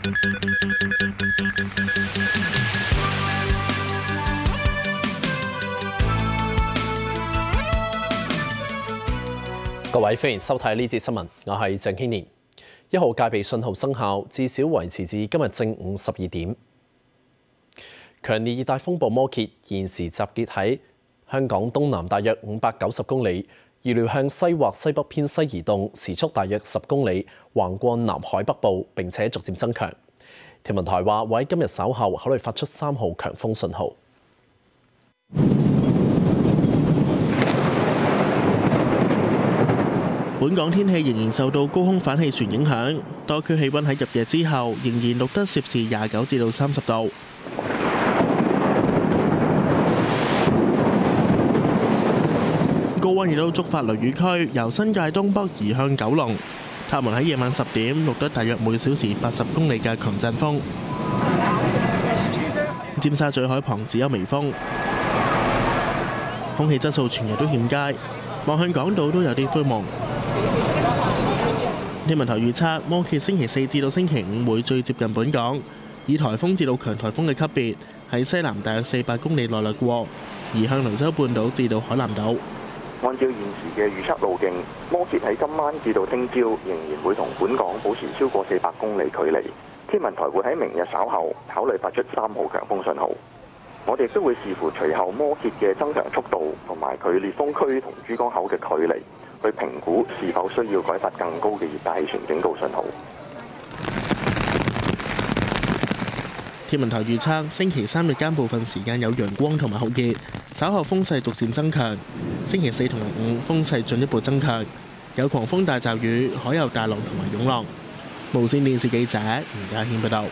各位歡迎收睇呢節新聞，我係鄭軒年。1號戒備信號生效，至少維持至今日正午12點。強烈熱帶風暴摩羯現時集結喺香港東南大約590公里，預料向西或西北偏西移動，時速大約10公里，橫過南海北部，並且逐漸增強。天文台話會喺今日稍後考慮發出3號強風信號。本港天氣仍然受到高空反氣旋影響，多區氣溫喺入夜之後仍然錄得攝氏29至到30度。高溫亦都觸發雷雨區由新界東北移向九龍，塔門喺夜晚10點錄得大約每小時80公里嘅強陣風。尖沙咀海旁只有微風，空氣質素全日都欠佳，望向港島都有啲灰蒙。天文台預測，摩羯星期4至到星期5會最接近本港，以颱風至到強颱風嘅級別喺西南大約400公里內掠過，移向雷州半島至到海南島。按照現時嘅預測路徑，摩羯喺今晚至到聽朝仍然會同本港保持超過400公里距離。天文台會喺明日稍後考慮發出3號強風信號。我哋都會視乎隨後摩羯嘅增強速度同埋佢烈風區同珠江口嘅距離，去評估是否需要改發更高嘅熱帶氣旋警告信號。天文台預測，星期3日間部分時間有陽光同埋酷熱，稍後風勢逐漸增強。星期4同埋5風勢進一步增強，有狂風大驟雨，海有大浪同埋湧浪。無線電視記者吳家軒報道。